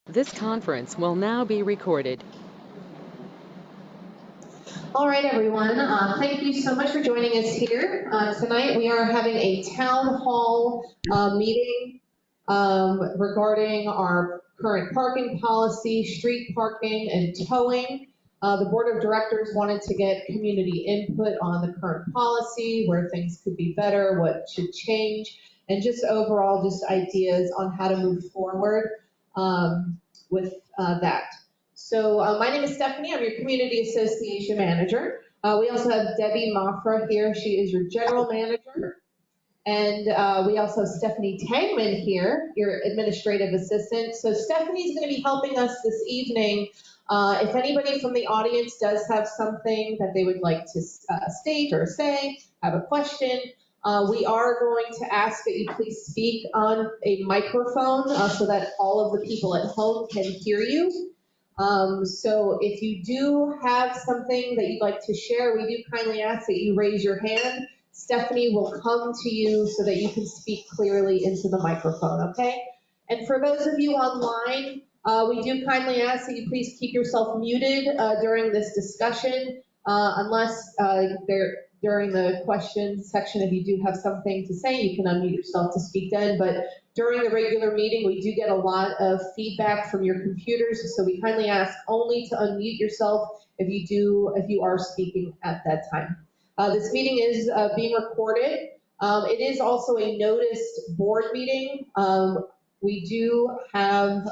This conference will now be recorded. All right, everyone. Thank you so much for joining us here. Tonight we are having a town hall meeting regarding our current parking policy, street parking, and towing. The board of directors wanted to get community input on the current policy, where things could be better, what should change, and just overall just ideas on how to move forward with that. So my name is Stephanie. I'm your Community Association Manager. We also have Debbie Mafra here. She is your General Manager. And we also have Stephanie Tangman here, your Administrative Assistant. So Stephanie's going to be helping us this evening. If anybody from the audience does have something that they would like to state or say, have a question, we are going to ask that you please speak on a microphone so that all of the people at home can hear you. So if you do have something that you'd like to share, we do kindly ask that you raise your hand. Stephanie will come to you so that you can speak clearly into the microphone, okay? And for those of you online, we do kindly ask that you please keep yourself muted during this discussion, unless during the questions section, if you do have something to say, you can unmute yourself to speak then. But during the regular meeting, we do get a lot of feedback from your computers, so we kindly ask only to unmute yourself if you are speaking at that time. This meeting is being recorded. It is also a noticed board meeting. We do have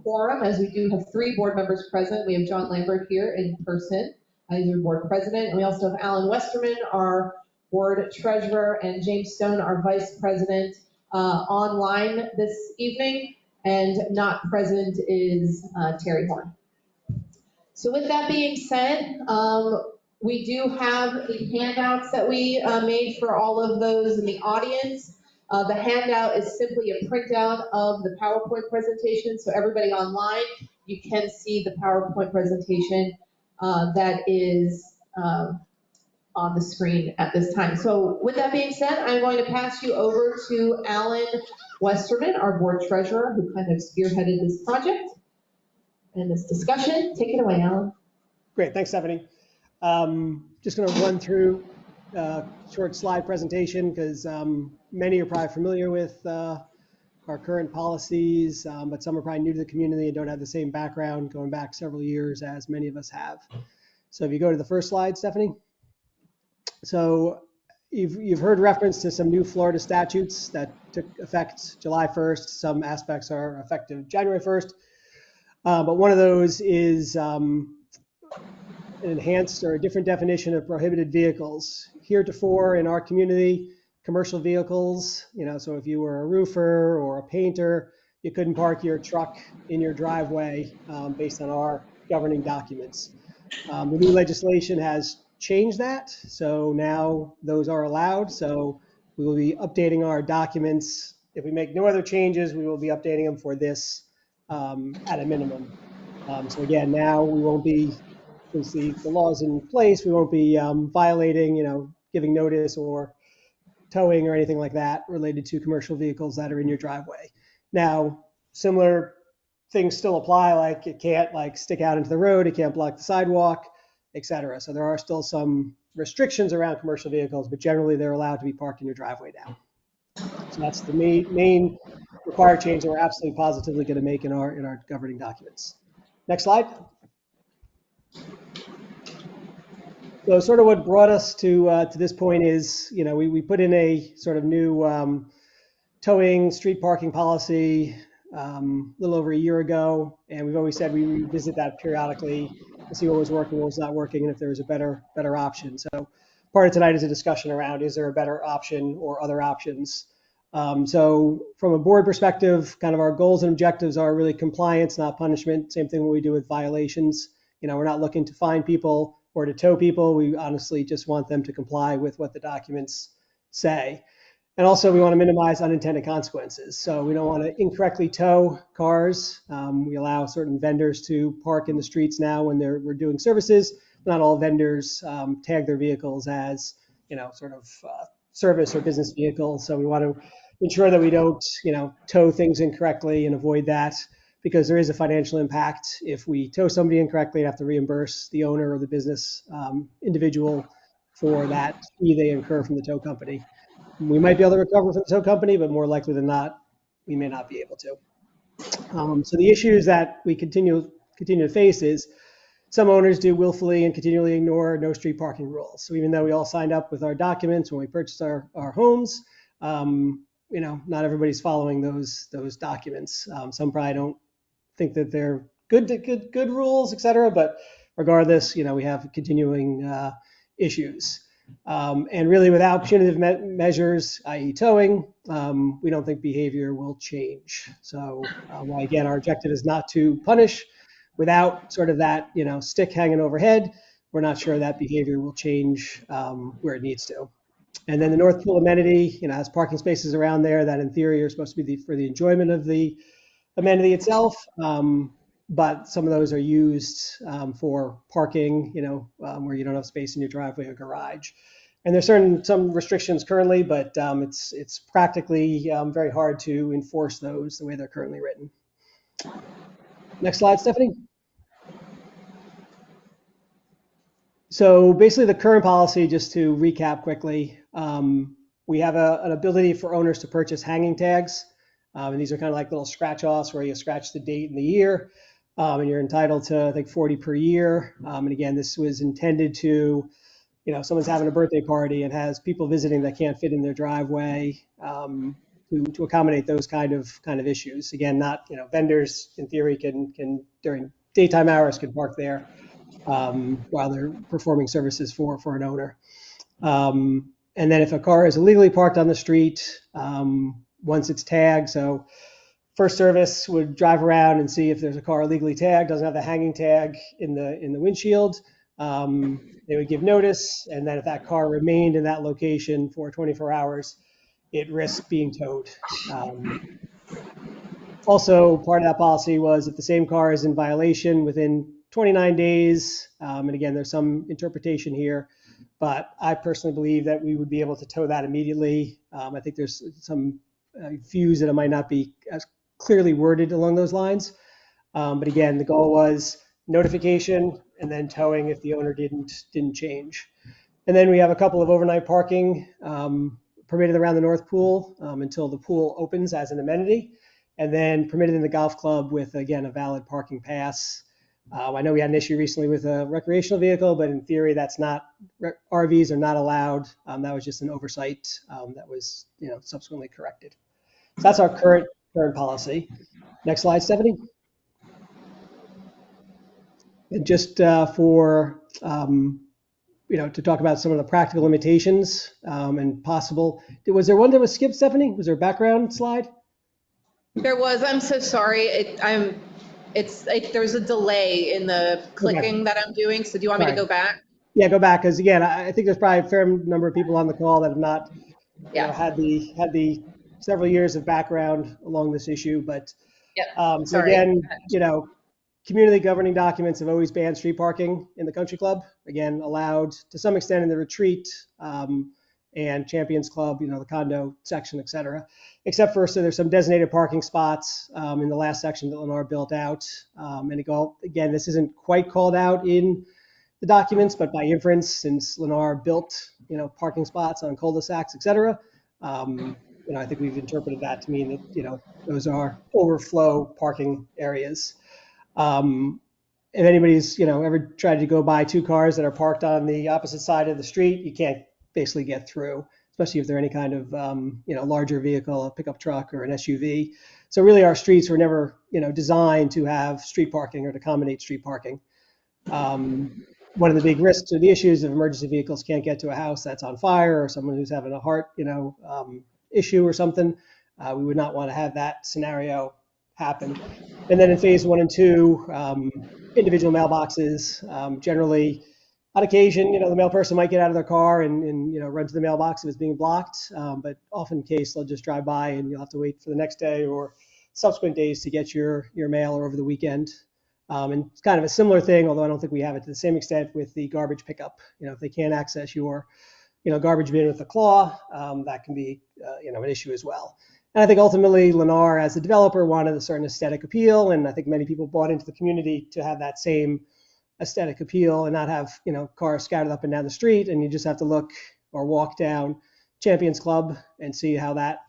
quorum, as we do have 3 board members present. We have John Lambert here in person, he's our board president, and we also have Alan Westerman, our board treasurer, and James Stone, our vice president, online this evening, and not present is Terry Horn. So with that being said, we do have the handouts that we made for all of those in the audience. The handout is simply a printout of the PowerPoint presentation, so everybody online, you can see the PowerPoint presentation that is on the screen at this time. So with that being said, I'm going to pass you over to Alan Westerman, our board treasurer, who kind of spearheaded this project and this discussion. Take it away, Alan. Great, thanks, Stephanie. Just going to run through a short slide presentation because many are probably familiar with our current policies, but some are probably new to the community and don't have the same background going back several years as many of us have. So if you go to the first slide, Stephanie. So you've heard reference to some new Florida statutes that took effect July 1st. Some aspects are effective January 1st. But one of those is an enhanced or a different definition of prohibited vehicles. Heretofore in our community, commercial vehicles, so if you were a roofer or a painter, you couldn't park your truck in your driveway based on our governing documents. The new legislation has changed that, so now those are allowed. So we will be updating our documents. If we make no other changes, we will be updating them for this at a minimum. So again, now we won't be, since the law is in place, we won't be violating, giving notice or towing or anything like that related to commercial vehicles that are in your driveway. Now, similar things still apply, like it can't stick out into the road, it can't block the sidewalk, etc. So there are still some restrictions around commercial vehicles, but generally they're allowed to be parked in your driveway now. So that's the main required change that we're absolutely positively going to make in our governing documents. Next slide. So sort of what brought us to this point is, we put in a sort of new towing street parking policy a little over a year ago, and we've always said we revisit that periodically to see what was working, what was not working, and if there was a better option. So part of tonight is a discussion around, is there a better option or other options? So from a board perspective, kind of our goals and objectives are really compliance, not punishment. Same thing what we do with violations. We're not looking to fine people or to tow people. We honestly just want them to comply with what the documents say. And also we want to minimize unintended consequences. So we don't want to incorrectly tow cars. We allow certain vendors to park in the streets now when we're doing services. Not all vendors tag their vehicles as, sort of service or business vehicles. So we want to ensure that we don't, tow things incorrectly and avoid that. because there is a financial impact. If we tow somebody incorrectly, have to reimburse the owner or the business individual for that fee they incur from the tow company. We might be able to recover from the tow company, but more likely than not, we may not be able to. So the issues that we continue to face is some owners do willfully and continually ignore no street parking rules. So even though we all signed up with our documents when we purchased our homes, not everybody's following those documents. Some probably don't think that they're good rules, et cetera. But regardless, we have continuing issues. And really, without punitive measures, i.e. towing, we don't think behavior will change. So while again, our objective is not to punish, without sort of that stick hanging overhead, we're not sure that behavior will change where it needs to. And then the North Pool amenity, has parking spaces around there that in theory are supposed to be for the enjoyment of the amenity itself. But some of those are used for parking, where you don't have space in your driveway or garage. And there's some restrictions currently, but it's practically very hard to enforce those the way they're currently written. Next slide, Stephanie. So basically the current policy, just to recap quickly, we have an ability for owners to purchase hanging tags. And these are kind of like little scratch offs where you scratch the date and the year. And you're entitled to, I think, 40 per year. And again, this was intended to, someone's having a birthday party and has people visiting that can't fit in their driveway, to accommodate those kind of issues. Again, not, vendors in theory can during daytime hours can park there while they're performing services for an owner. And then if a car is illegally parked on the street, once it's tagged, so First Service would drive around and see if there's a car illegally tagged, doesn't have the hanging tag in the windshield. They would give notice, and then if that car remained in that location for 24 hours, it risked being towed. Also, part of that policy was if the same car is in violation within 29 days, and again, there's some interpretation here, but I personally believe that we would be able to tow that immediately. I think there's some views that it might not be as clearly worded along those lines. But again, the goal was notification and then towing if the owner didn't change. And then we have a couple of overnight parking permitted around the North Pool until the pool opens as an amenity, and then permitted in the golf club with, again, a valid parking pass. I know we had an issue recently with a recreational vehicle, but in theory, that's not, RVs are not allowed. That was just an oversight that was, subsequently corrected. So that's our current policy. Next slide, Stephanie. And just for, to talk about some of the practical limitations and possible, was there one that was skipped, Stephanie? Was there a background slide? There was. I'm so sorry. There's a delay in the clicking that I'm doing. So do you want me to go back? Yeah, go back, because again, I think there's probably a fair number of people on the call that have not had the several years of background along this issue. But so again, community governing documents have always banned street parking in the country club. Again, allowed to some extent in the retreat and Champions Club, the condo section, et cetera. Except for, so there's some designated parking spots in the last section that Lennar built out. And again, this isn't quite called out in the documents, but by inference, since Lennar built, parking spots on cul-de-sacs, et cetera, I think we've interpreted that to mean that, those are overflow parking areas. If anybody's, ever tried to go by two cars that are parked on the opposite side of the street, you can't basically get through, especially if they're any kind of, larger vehicle, a pickup truck or an SUV. So really our streets were never, designed to have street parking or to accommodate street parking. One of the big risks or the issues of emergency vehicles can't get to a house that's on fire or someone who's having a heart, issue or something. We would not want to have that scenario happen. And then in phase 1 and 2, individual mailboxes, generally on occasion, the mail person might get out of their car and run to the mailbox if it's being blocked. But often in case they'll just drive by and you'll have to wait for the next day or subsequent days to get your mail or over the weekend. And it's kind of a similar thing, although I don't think we have it to the same extent with the garbage pickup. If they can't access your, garbage bin with a claw, that can be, an issue as well. And I think ultimately Lennar, as a developer, wanted a certain aesthetic appeal, and I think many people bought into the community to have that same aesthetic appeal and not have cars scattered up and down the street. And you just have to look or walk down Champions Club and see how that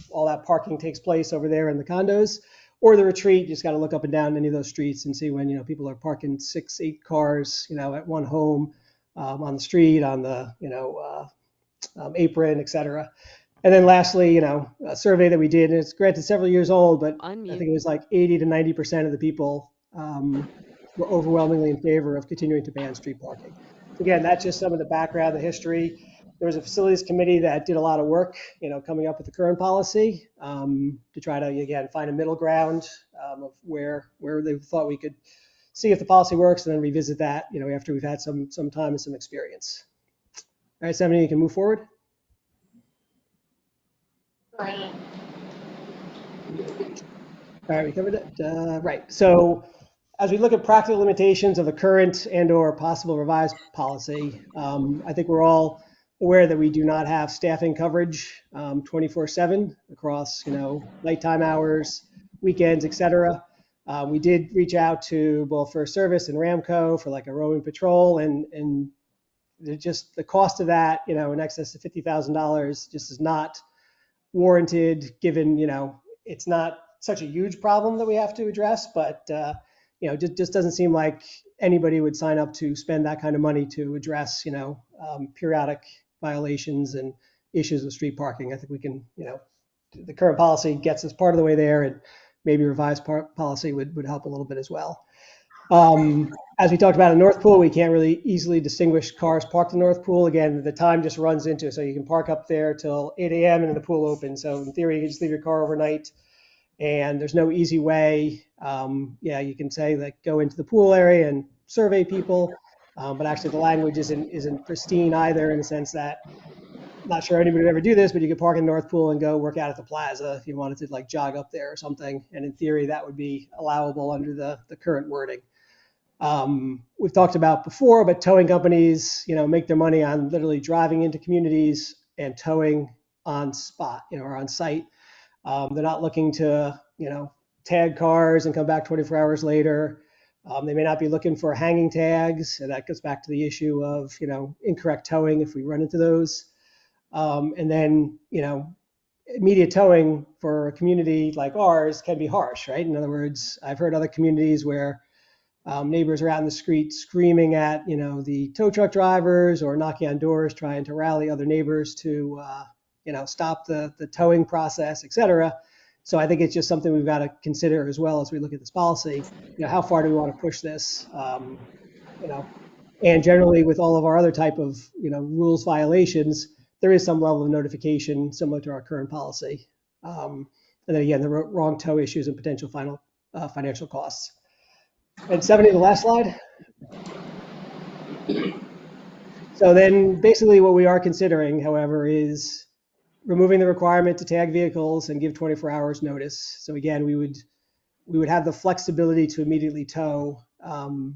all that parking takes place over there in the condos. Or the Retreat, you just got to look up and down any of those streets and see when people are parking 6-8 cars at one home, on the street, on the apron, etc. And then lastly, a survey that we did, and it's granted several years old, but Unmute. I think it was like 80 to 90% of the people were overwhelmingly in favor of continuing to ban street parking. So again, that's just some of the background, the history. There was a facilities committee that did a lot of work, coming up with the current policy, to try to, again, find a middle ground of where they thought we could see if the policy works, and then revisit that, after we've had some time and some experience. All right, Stephanie, you can move forward. Right. All right, we covered it. Right. So as we look at practical limitations of the current and/or possible revised policy, I think we're all aware that we do not have staffing coverage 24/7 across, nighttime hours, weekends, et cetera. We did reach out to both First Service and Ramco for like a roaming patrol, and just the cost of that, in excess of $50,000 just is not warranted, given, it's not such a huge problem that we have to address, but just doesn't seem like anybody would sign up to spend that kind of money to address, periodic violations and issues with street parking. I think we can, the current policy gets us part of the way there, and maybe revised policy would help a little bit as well. As we talked about in North Pool, we can't really easily distinguish cars parked in North Pool. Again, the time just runs into it. So you can park up there till 8 a.m. and then the pool opens. So in theory, you can just leave your car overnight, and there's no easy way. You can say like go into the pool area and survey people, but actually the language isn't pristine either, in the sense that I'm not sure anybody would ever do this, but you could park in North Pool and go work out at the plaza if you wanted to like jog up there or something. And in theory, that would be allowable under the current wording. We've talked about before, but towing companies, make their money on literally driving into communities and towing on spot, or on site. They're not looking to, tag cars and come back 24 hours later. They may not be looking for hanging tags, and that goes back to the issue of, incorrect towing if we run into those. And then, immediate towing for a community like ours can be harsh, right? In other words, I've heard other communities where neighbors are out in the street screaming at, the tow truck drivers, or knocking on doors trying to rally other neighbors to, stop the towing process, et cetera. So I think it's just something we've got to consider as well as we look at this policy. How far do we want to push this? And generally with all of our other type of, rules violations, there is some level of notification similar to our current policy. And then again, the wrong tow issues and potential financial costs. And 70, the last slide. So then basically what we are considering, however, is removing the requirement to tag vehicles and give 24 hours notice. So again, we would have the flexibility to immediately tow. And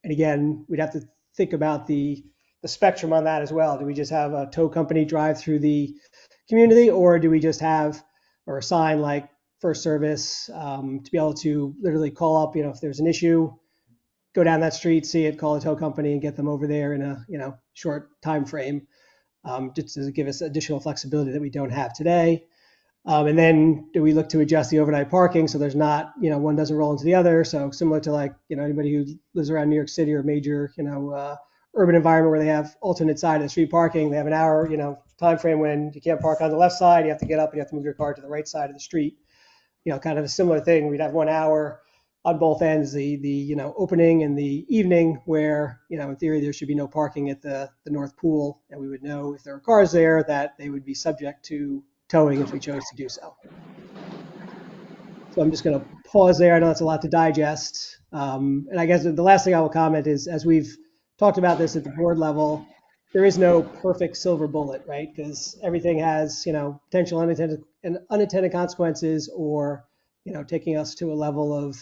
again, we'd have to think about the spectrum on that as well. Do we just have a tow company drive through the community, or do we just have or assign like First Service to be able to literally call up, if there's an issue, go down that street, see it, call a tow company and get them over there in a, short time frame, just to give us additional flexibility that we don't have today. And then do we look to adjust the overnight parking so there's not, one doesn't roll into the other. So similar to like, anybody who lives around New York City or major, urban environment where they have alternate side of the street parking, they have an hour, time frame when you can't park on the left side, you have to get up and you have to move your car to the right side of the street. Kind of a similar thing. We'd have 1 hour on both ends, the opening and the evening, where, in theory, there should be no parking at the North Pool, and we would know if there were cars there that they would be subject to towing if we chose to do so. So I'm just going to pause there. I know that's a lot to digest. And I guess the last thing I will comment is, as we've talked about this at the board level, there is no perfect silver bullet, right? Because everything has, potential unintended consequences, or, taking us to a level of,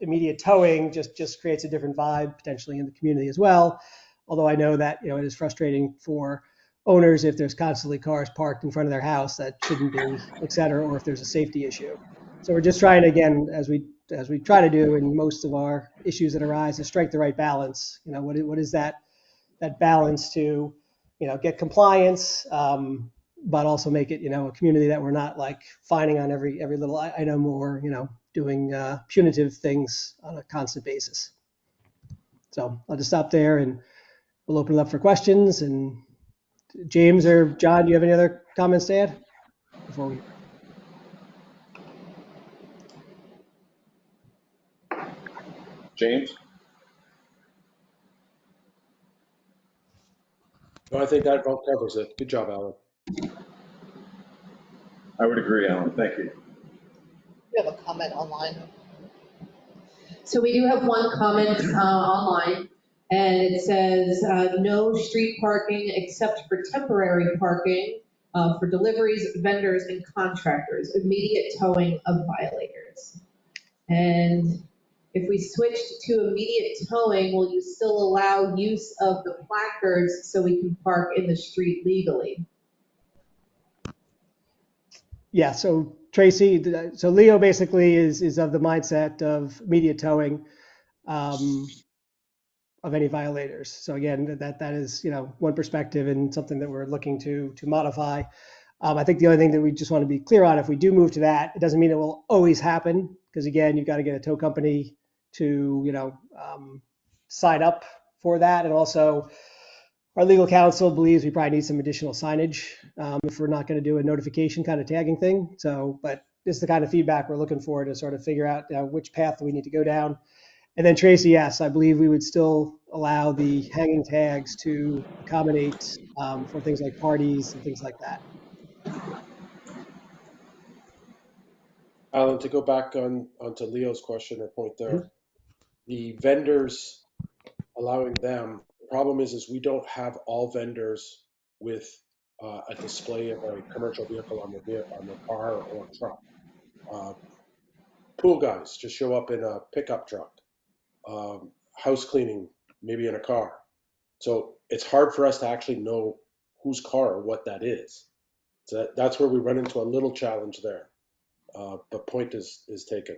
immediate towing just creates a different vibe potentially in the community as well. Although I know that, it is frustrating for owners if there's constantly cars parked in front of their house that shouldn't be, et cetera, or if there's a safety issue. So we're just trying to, again, as we try to do in most of our issues that arise, to strike the right balance. What is that balance to, get compliance, but also make it, a community that we're not like fining on every little item or, doing punitive things on a constant basis. So I'll just stop there and we'll open it up for questions. And James or John, do you have any other comments to add before we? James? No, I think that about covers it. Good job, Alan. I would agree, Alan. Thank you. We have a comment online. So we do have one comment online, and it says, no street parking except for temporary parking for deliveries, vendors, and contractors, immediate towing of violators. And if we switched to immediate towing, will you still allow use of the placards so we can park in the street legally? Yeah, so Tracy, so Leo basically is of the mindset of immediate towing of any violators. So again, that is, one perspective and something that we're looking to modify. I think the only thing that we just want to be clear on, if we do move to that, it doesn't mean it will always happen, because again, you've got to get a tow company to, sign up for that. And also our legal counsel believes we probably need some additional signage if we're not going to do a notification kind of tagging thing. So, but this is the kind of feedback we're looking for to sort of figure out which path we need to go down. And then Tracy, yes, I believe we would still allow the hanging tags to accommodate for things like parties and things like that. Alan, to go back onto Leo's question or point there, the vendors, allowing them, the problem is we don't have all vendors with a display of a commercial vehicle on their car or truck. Pool guys just show up in a pickup truck. House cleaning, maybe in a car. So it's hard for us to actually know whose car or what that is. So that's where we run into a little challenge there. But point is taken.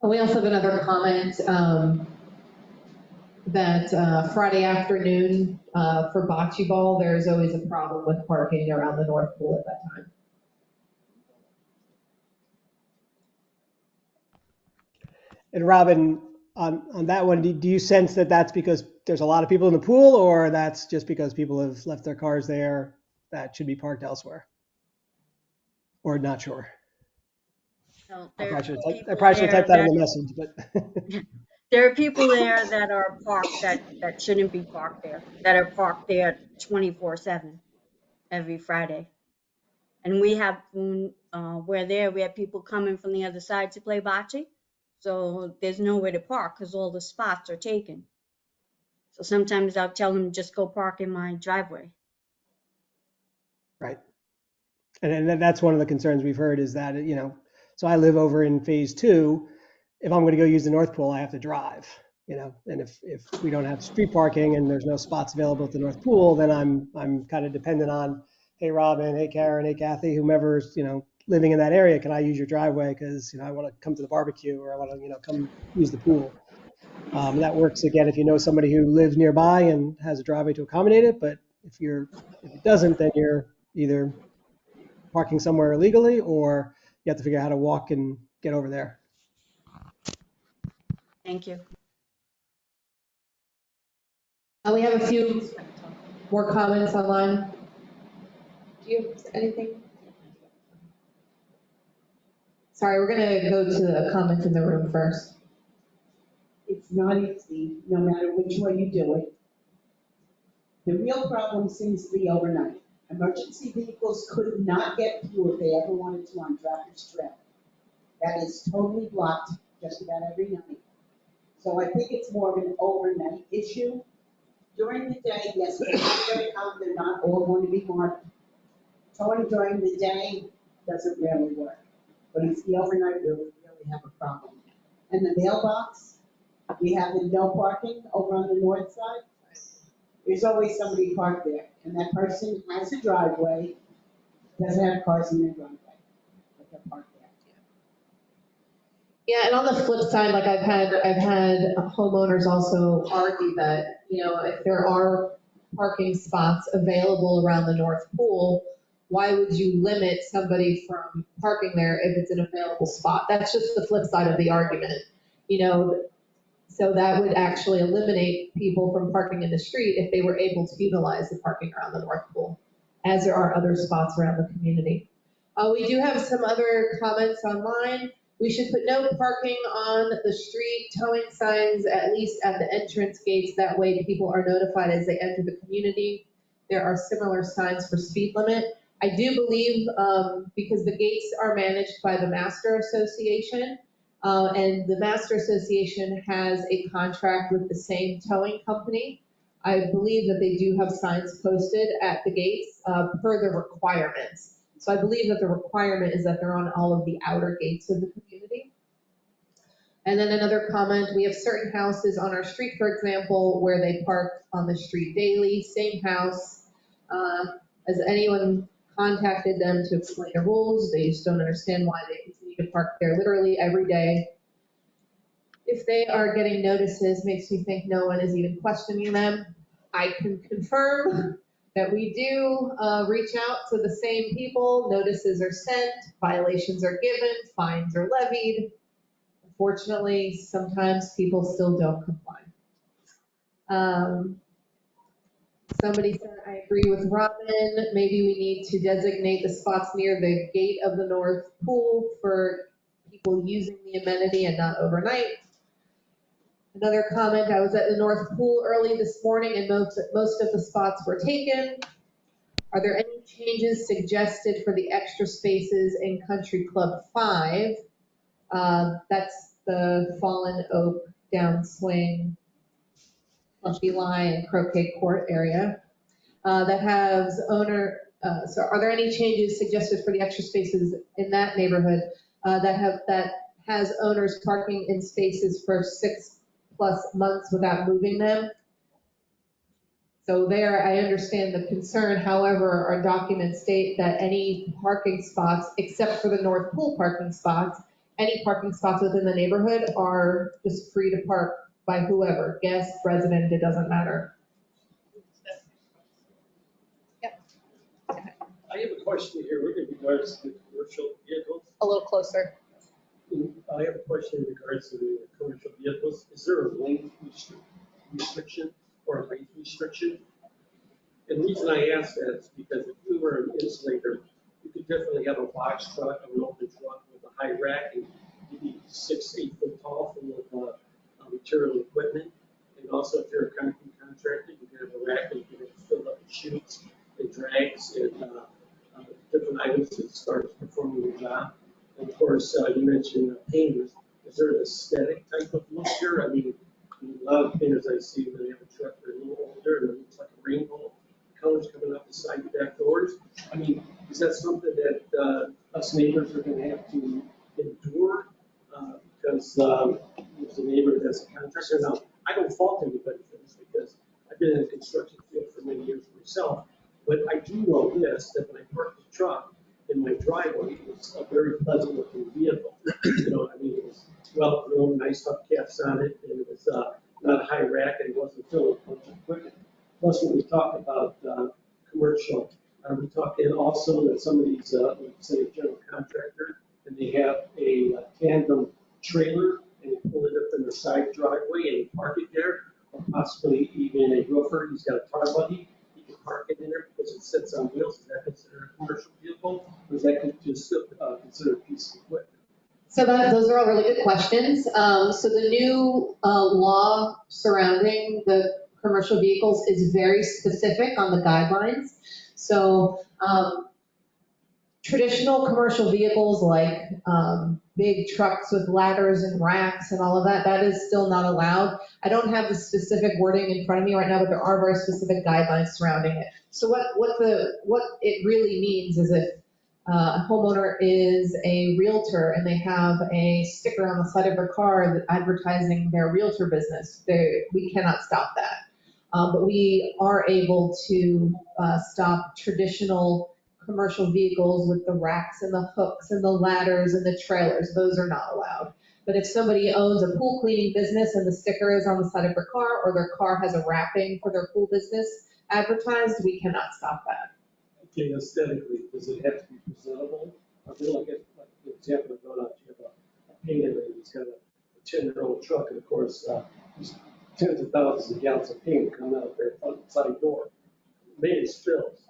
We also have another comment that Friday afternoon for bocce ball, there's always a problem with parking around the North Pool at that time. And Robin, on that one, do you sense that that's because there's a lot of people in the pool, or that's just because people have left their cars there that should be parked elsewhere? Or not sure? No, I there probably are should type that in the message, but. there are people there that are parked that shouldn't be parked there, that are parked there 24/7 every Friday. And we have, when we're there, we have people coming from the other side to play bocce. So there's nowhere to park because all the spots are taken. So sometimes I'll tell them just go park in my driveway. Right. And that's one of the concerns we've heard is that, so I live over in phase 2. If I'm going to go use the North Pool, I have to drive, and if we don't have street parking and there's no spots available at the North Pool, then I'm kind of dependent on, hey, Robin, hey, Karen, hey, Kathy, whomever's, living in that area, can I use your driveway? Because, I want to come to the barbecue or I want to, come use the pool. That works, again, if you know somebody who lives nearby and has a driveway to accommodate it. But if it doesn't, then you're either parking somewhere illegally or you have to figure out how to walk and get over there. Thank you. We have a few more comments online. Do you have anything? Sorry, we're going to go to the comments in the room first. It's not easy, no matter which way you do it. The real problem seems to be overnight. Emergency vehicles could not get through if they ever wanted to on Trappers Trail. That is totally blocked just about every night. So I think it's more of an overnight issue. During the day, yes, they're going to come, they're not all going to be marked. Towing during the day doesn't really work. But it's the overnight where we really have a problem. And the mailbox, We have the no parking over on the north side. There's always somebody parked there, and that person has a driveway, doesn't have cars in their driveway, but they're parked there. Yeah, and on the flip side, like I've had homeowners also argue that, if there are parking spots available around the North Pool, why would you limit somebody from parking there if it's an available spot? That's just the flip side of the argument, so that would actually eliminate people from parking in the street if they were able to utilize the parking around the North Pool, as there are other spots around the community. We do have some other comments online. We should put no parking on the street, towing signs at least at the entrance gates. That way people are notified as they enter the community. There are similar signs for speed limit. I do believe, because the gates are managed by the Master Association, and the Master Association has a contract with the same towing company, I believe that they do have signs posted at the gates per the requirements. So I believe that the requirement is that they're on all of the outer gates of the community. And then another comment, we have certain houses on our street, for example, where they park on the street daily, same house. Has anyone contacted them to explain the rules? They just don't understand why they continue to park there literally every day. If they are getting notices, makes me think no one is even questioning them. I can confirm that we do reach out to the same people, notices are sent, violations are given, fines are levied. Unfortunately, sometimes people still don't comply. Somebody said, I agree with Robin, maybe we need to designate the spots near the gate of the North Pool for people using the amenity and not overnight. Another comment, I was at the North Pool early this morning and most of the spots were taken. Are there any changes suggested for the extra spaces in Country Club 5? That's the Fallen Oak, Downswing, Lumpy Line, Croquet Court area. That has so are there any changes suggested for the extra spaces in that neighborhood that has owners parking in spaces for 6+ months without moving them? So there, I understand the concern. However, our documents state that any parking spots, except for the North Pool parking spots, any parking spots within the neighborhood are just free to park by whoever, guest, resident, it doesn't matter. I have a question here in regards to commercial vehicles. A little closer. I have a question in regards to the commercial vehicles. Is there a length restriction or a height restriction? And the reason I ask that is because if you were an insulator, you could definitely have a box truck or an open truck with a high rack and you'd be 6-8 foot tall full of material equipment. And also if you're a concrete contractor, you can have a rack and you can fill up with chutes and drags and different items to start performing your job. And of course, you mentioned painters. Is there an aesthetic type of look here? I mean, a lot of painters I see when they have a truck, they're a little older and it looks like a rainbow, colors coming up the side of the back doors. I mean, is that something that us neighbors are going to have to endure? Because there's a neighbor that's a contractor. Now, I don't fault anybody for this because I've been in the construction field for many years myself. But I do know this, that when I parked the truck in my driveway, it was a very pleasant looking vehicle. You know, I mean, it was well grown, nice hubcaps on it, and it was not a high rack, and it wasn't filled with a bunch of equipment. Plus, when we talk about commercial, are we talking also that some of these, let's say a general contractor, and they have a tandem trailer, and they pull it up in their side driveway and park it there, or possibly even a roofer, he's got a tar buggy, park it in there because it sits on wheels. Is that considered a commercial vehicle, or is that just considered a piece of equipment? So those are all really good questions. So the new law surrounding the commercial vehicles is very specific on the guidelines. So traditional commercial vehicles like big trucks with ladders and racks and all of that, that is still not allowed. I don't have the specific wording in front of me right now, but there are very specific guidelines surrounding it. So what it really means is if a homeowner is a realtor and they have a sticker on the side of their car advertising their realtor business, we cannot stop that. But we are able to stop traditional commercial vehicles with the racks and the hooks and the ladders and the trailers. Those are not allowed. But if somebody owns a pool cleaning business and the sticker is on the side of their car, or their car has a wrapping for their pool business advertised, we cannot stop that. Okay, aesthetically, does it have to be presentable? I feel like the example of going out, you have a painter and he's got a 10-year-old truck, and of course, there's tens of thousands of gallons of paint coming out their front side door. Maybe spills.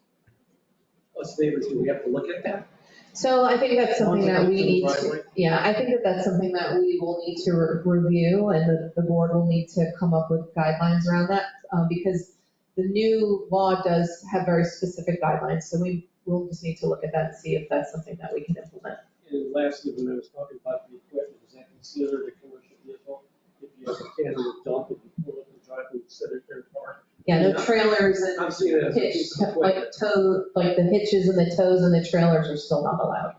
Us neighbors, do we have to look at that? So I think that's something that we need Driveway? to, yeah, I think that that's something that we will need to review, and the board will need to come up with guidelines around that, because the new law does have very specific guidelines, so we'll just need to look at that and see if that's something that we can implement. And lastly, when I was talking about the equipment, is that considered a commercial vehicle? If you have a can of dump, if you pull up and drive and set it there park? Yeah, no trailers and I'm seeing it as a hitch, piece of equipment. like the hitches and the toes and the trailers are still not allowed.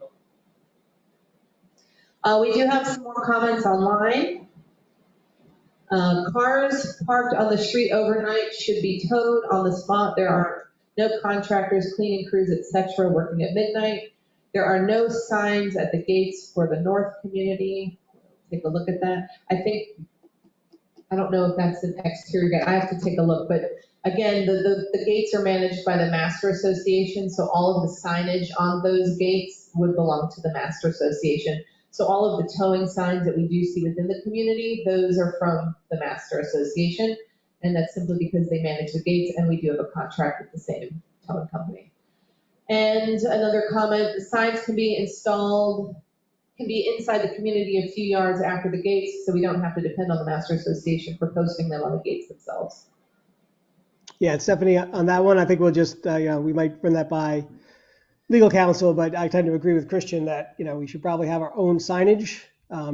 We do have some more comments online. Cars parked on the street overnight should be towed on the spot. There are no contractors, cleaning crews, etc. working at midnight. There are no signs at the gates for the north community. Take a look at that. I don't know if that's an exterior gate. I have to take a look, but again, the gates are managed by the Master Association, so all of the signage on those gates would belong to the Master Association. So all of the towing signs that we do see within the community, those are from the Master Association, and that's simply because they manage the gates, and we do have a contract with the same towing company. And another comment, the signs can be installed, can be inside the community a few yards after the gates, so we don't have to depend on the Master Association for posting them on the gates themselves. Yeah, Stephanie, on that one, I think we'll just, we might run that by legal counsel, but I tend to agree with Christian that, we should probably have our own signage,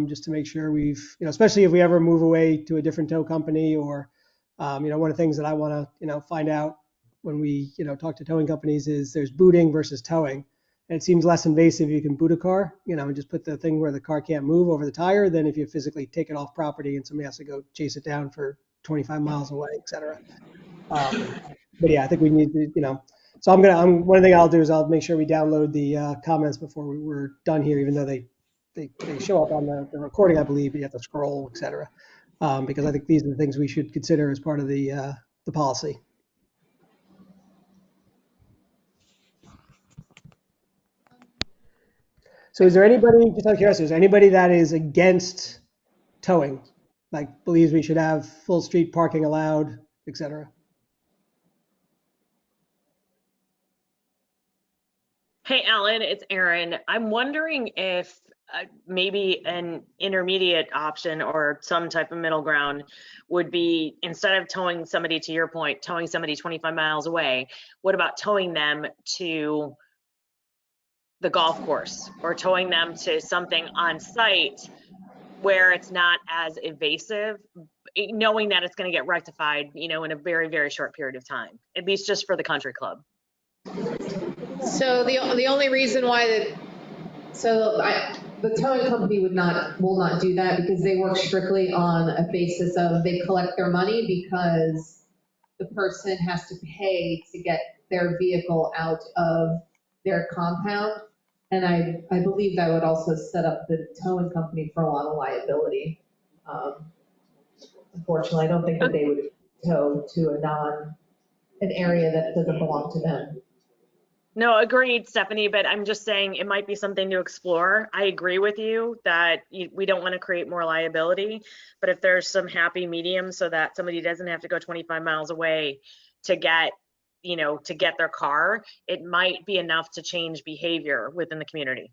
just to make sure we've, especially if we ever move away to a different tow company or, one of the things that I want to, find out when we, talk to towing companies is there's booting versus towing. And it seems less invasive if you can boot a car, and just put the thing where the car can't move over the tire than if you physically take it off property and somebody has to go chase it down for 25 miles away, et cetera. But yeah, I think we need to, so one thing I'll do is I'll make sure we download the comments before we're done here, even though they show up on the recording, I believe, but you have to scroll, et cetera. Because I think these are the things we should consider as part of the policy. So is there anybody, just out of curiosity, is there anybody that is against towing? Like believes we should have full street parking allowed, et cetera? Hey, Alan, it's Erin. I'm wondering if maybe an intermediate option or some type of middle ground would be, instead of towing somebody, to your point, towing somebody 25 miles away, what about towing them to the golf course or towing them to something on site where it's not as evasive, knowing that it's going to get rectified, in a very, very short period of time, at least just for the country club. So the only reason why the towing company will not do that, because they work strictly on a basis of they collect their money because the person has to pay to get their vehicle out of their compound. And I believe that would also set up the towing company for a lot of liability. Unfortunately, I don't think that they would tow to an area that doesn't belong to them. No, agreed, Stephanie, but I'm just saying it might be something to explore. I agree with you that we don't want to create more liability, but if there's some happy medium so that somebody doesn't have to go 25 miles away to get their car, it might be enough to change behavior within the community.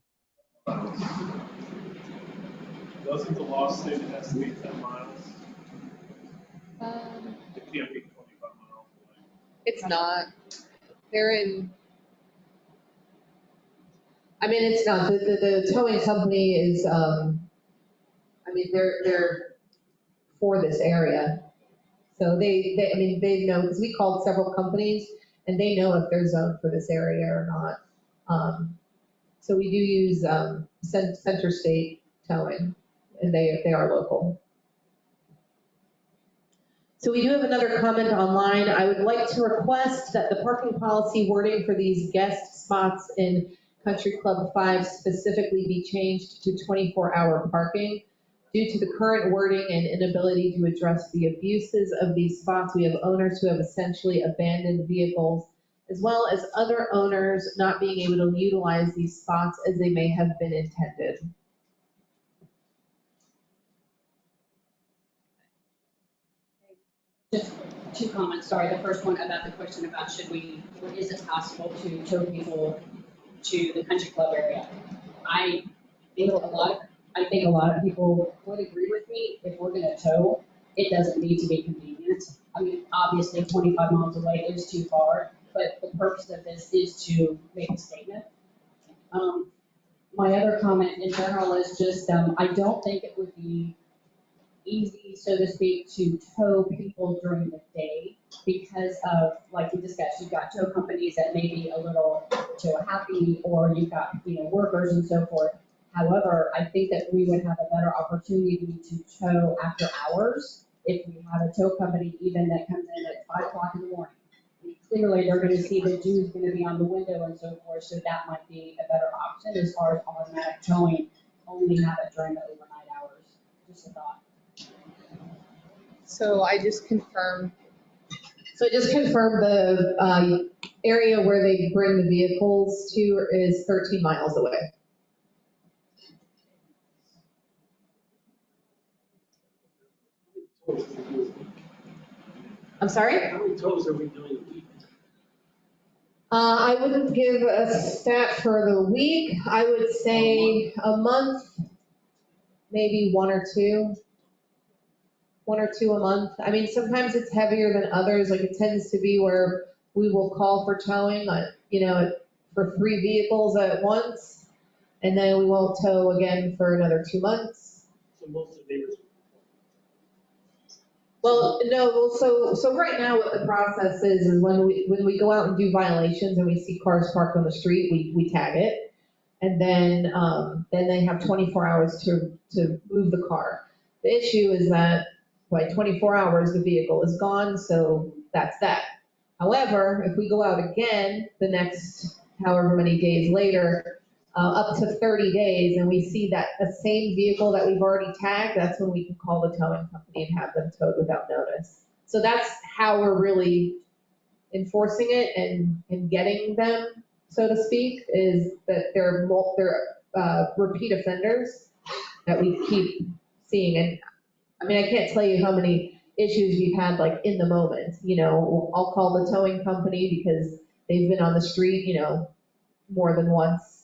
Doesn't the law state it has to be 10 miles? It can't be 25 miles away. It's not. It's not. The towing company is, they're for this area. So they know, because we called several companies and they know if they're zoned for this area or not. So we do use Center State Towing, and they are local. So we do have another comment online. I would like to request that the parking policy wording for these guest spots in Country Club 5 specifically be changed to 24-hour parking. Due to the current wording and inability to address the abuses of these spots, we have owners who have essentially abandoned vehicles, as well as other owners not being able to utilize these spots as they may have been intended. Just two comments, sorry. The first one about the question about should we, or is it possible to tow people to the country club area? I think a lot of people would agree with me. If we're gonna tow, it doesn't need to be convenient. I mean, obviously 25 miles away is too far, but the purpose of this is to make a statement. My other comment in general is just, I don't think it would be easy, so to speak, to tow people during the day because of, like we discussed, you've got tow companies that may be a little tow happy, or you've got, workers and so forth. However, I think that we would have a better opportunity to tow after hours if we have a tow company even that comes in at 5 o'clock in the morning. Clearly, they're going to see the Jew's going to be on the window and so forth, so that might be a better option as far as automatic towing. Only have it during the overnight hours. Just a thought. So I just confirmed the area where they bring the vehicles to is 13 miles away. I'm sorry? How many tows are we doing a week? I wouldn't give a stat for the week. I would say a month, maybe one or two a month. I mean, sometimes it's heavier than others. Like, it tends to be where we will call for towing, for 3 vehicles at once, and then we won't tow again for another 2 months. So most of the neighbors. Well, no, so right now what the process is when we go out and do violations and we see cars parked on the street, we tag it. And then they have 24 hours to move the car. The issue is that by 24 hours, the vehicle is gone, so that's that. However, if we go out again the next however many days later, up to 30 days, and we see that the same vehicle that we've already tagged, that's when we can call the towing company and have them towed without notice. So that's how we're really enforcing it and getting them, so to speak, is that they're repeat offenders that we keep seeing. And I mean, I can't tell you how many issues we've had, like, in the moment. I'll call the towing company because they've been on the street, more than once.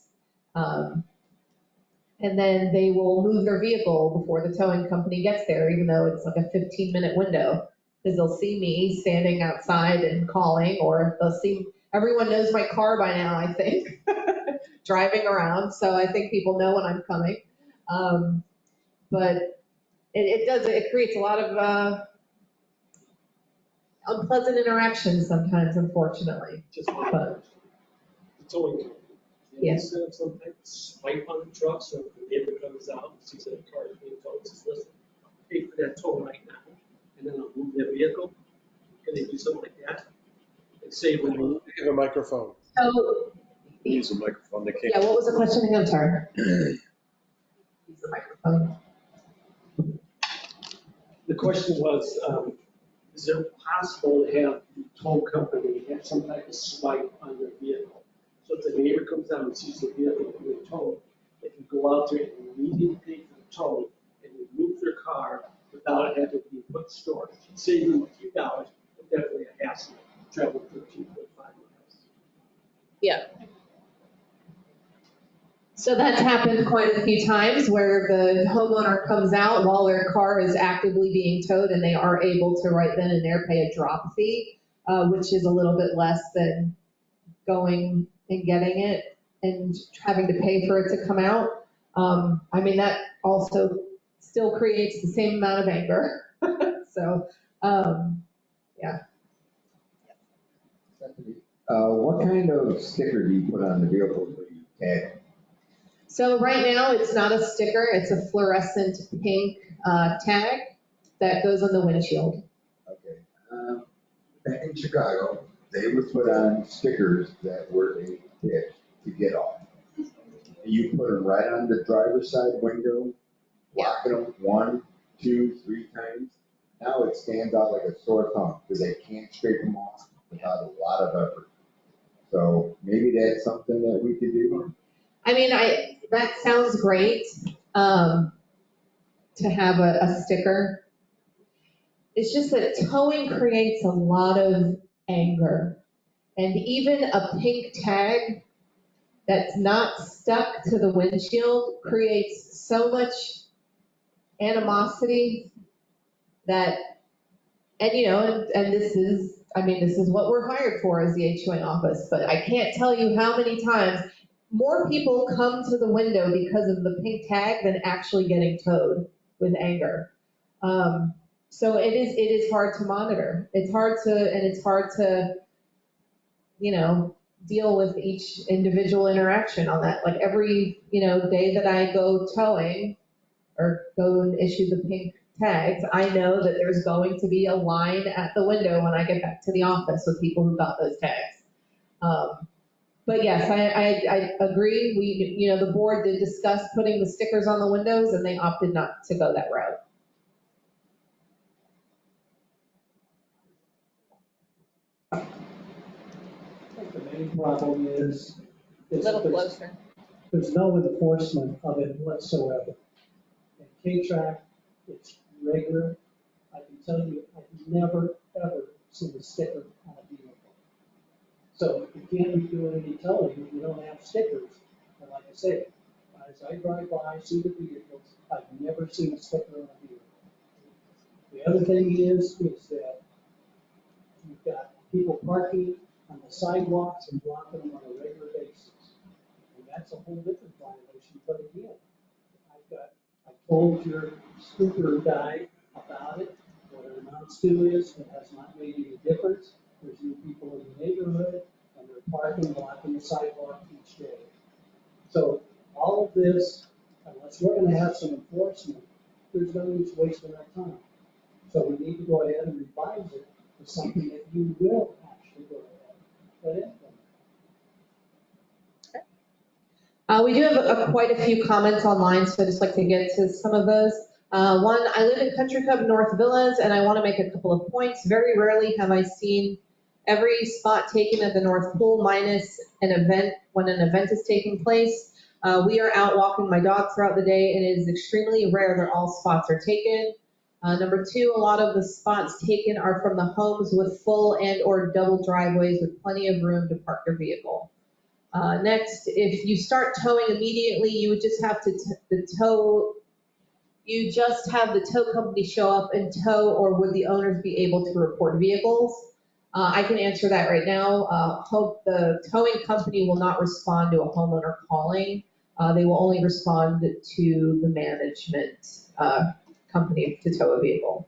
And then they will move their vehicle before the towing company gets there, even though it's like a 15-minute window, because they'll see me standing outside and calling, or they'll see, everyone knows my car by now, I think, driving around. So I think people know when I'm coming. But it creates a lot of unpleasant interactions sometimes, unfortunately. Just one. The towing company. Yes. Set up some type of swipe on the truck, so if the neighbor comes out and sees that a car is being towed, says, listen, I'll pay for that tow right now, and then I'll move their vehicle. Can they do something like that? And save them money? Give a microphone. So, Use a microphone, they can't. yeah, what was the question again? I'm sorry. Use the microphone. The question was, is it possible to have the tow company have some type of swipe on their vehicle? So if the neighbor comes out and sees the vehicle being towed, they can go out there and immediately pay for the tow and remove their car without it having to be put in storage. Save them a few dollars, but definitely a hassle, travel 13.5 miles. Yeah. So that's happened quite a few times where the homeowner comes out while their car is actively being towed, and they are able to right then and there pay a drop fee, which is a little bit less than going and getting it and having to pay for it to come out. I mean, that also still creates the same amount of anger. So, yeah. What kind of sticker do you put on the vehicles when you tag? So right now, it's not a sticker, it's a fluorescent pink tag that goes on the windshield. Okay. Back in Chicago, they would put on stickers that were a pitch to get off. You put them right on the driver's side window, blocking them 1, 2, 3 times. Now it stands out like a sore thumb because they can't scrape them off without a lot of effort. So maybe that's something that we could do. I mean, that sounds great, to have a sticker. It's just that towing creates a lot of anger. And even a pink tag that's not stuck to the windshield creates so much animosity that, and this is, this is what we're hired for as the HOA office, but I can't tell you how many times more people come to the window because of the pink tag than actually getting towed with anger. So it is hard to monitor. It's hard to, deal with each individual interaction on that. Like every, day that I go towing or go and issue the pink tags, I know that there's going to be a line at the window when I get back to the office with people who got those tags. But yes, I agree. The board did discuss putting the stickers on the windows and they opted not to go that route. I think the main problem is A little closer. there's no enforcement of it whatsoever. In K-Track, it's regular. I can tell you, I've never, ever seen a sticker on a vehicle. So you can't be doing any towing if you don't have stickers. And like I say, as I drive by, see the vehicles, I've never seen a sticker on a vehicle. The other thing is that you've got people parking on the sidewalks and blocking them on a regular basis. And that's a whole different violation, but again, I told your scooter guy about it. What it amounts to is it has not made any difference. There's new people in the neighborhood and they're parking, blocking the sidewalk each day. So all of this, unless we're gonna have some enforcement, there's no use wasting our time. So we need to go ahead and revise it to something that you will actually go ahead and implement. We do have quite a few comments online, so I'd just like to get to some of those. One, I live in Country Club North Villas, and I want to make a couple of points. Very rarely have I seen every spot taken at the North Pool minus an event, when an event is taking place. We are out walking my dog throughout the day, and it is extremely rare that all spots are taken. Number two, a lot of the spots taken are from the homes with full and or double driveways with plenty of room to park your vehicle. Next, if you start towing immediately, you would just have to you just have the tow company show up and tow, or would the owners be able to report vehicles? I can answer that right now. Hope the towing company will not respond to a homeowner calling. They will only respond to the management company to tow a vehicle.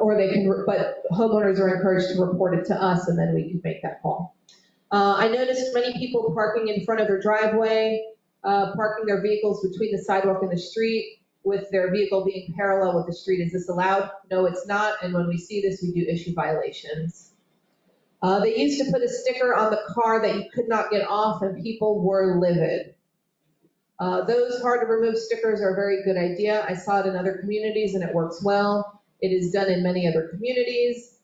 Or they can, but homeowners are encouraged to report it to us and then we can make that call. I noticed many people parking in front of their driveway, parking their vehicles between the sidewalk and the street with their vehicle being parallel with the street. Is this allowed? No, it's not. And when we see this, we do issue violations. They used to put a sticker on the car that you could not get off and people were livid. Those hard to remove stickers are a very good idea. I saw it in other communities and it works well. It is done in many other communities.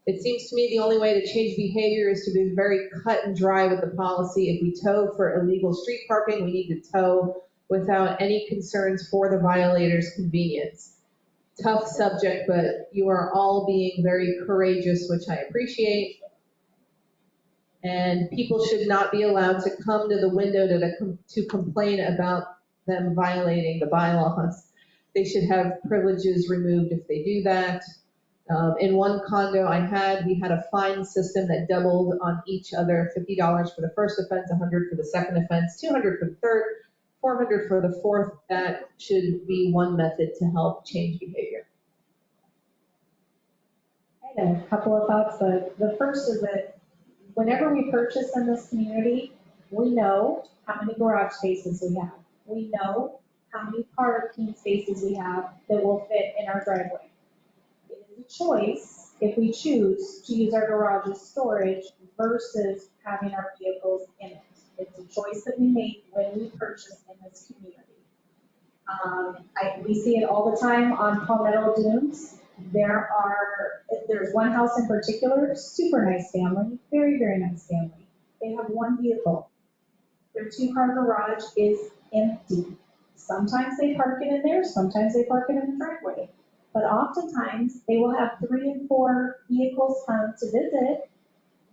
It seems to me the only way to change behavior is to be very cut and dry with the policy. If we tow for illegal street parking, we need to tow without any concerns for the violator's convenience. Tough subject, but you are all being very courageous, which I appreciate. And people should not be allowed to come to the window to complain about them violating the bylaws. They should have privileges removed if they do that. In one condo we had a fine system that doubled on each other, $50 for the first offense, $100 for the second offense, $200 for the third, $400 for the fourth. That should be one method to help change behavior. I had a couple of thoughts. The first is that whenever we purchase in this community, We know how many garage spaces we have. We know how many parking spaces we have that will fit in our driveway. It is a choice if we choose to use our garage as storage versus having our vehicles in it. It's a choice that we made when we purchased in this community. We see it all the time on Palmetto Dunes. There's one house in particular, super nice family, very, very nice family. They have one vehicle. Their 2-car garage is empty. Sometimes they park it in there, sometimes they park it in the driveway. But oftentimes, they will have 3 and 4 vehicles come to visit,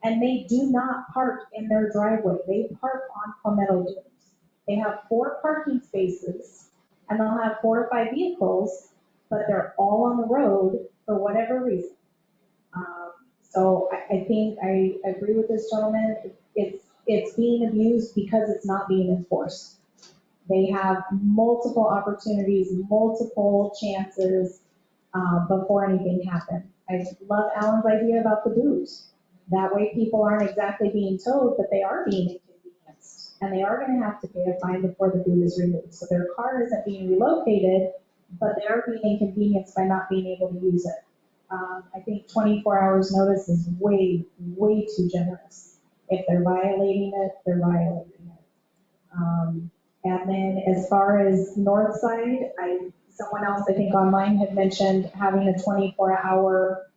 and they do not park in their driveway. They park on Palmetto Dunes. They have 4 parking spaces, and they'll have 4 or 5 vehicles, but they're all on the road for whatever reason. So I think I agree with this gentleman. It's being abused because it's not being enforced. They have multiple opportunities, multiple chances before anything happens. I love Alan's idea about the booze. That way people aren't exactly being towed, but they are being inconvenienced. And they are going to have to pay a fine before the boot is removed. So their car isn't being relocated, but they are being inconvenienced by not being able to use it. I think 24 hours notice is way, way too generous. If they're violating it, they're violating it. And then as far as north side, someone else I think online had mentioned having a 24-hour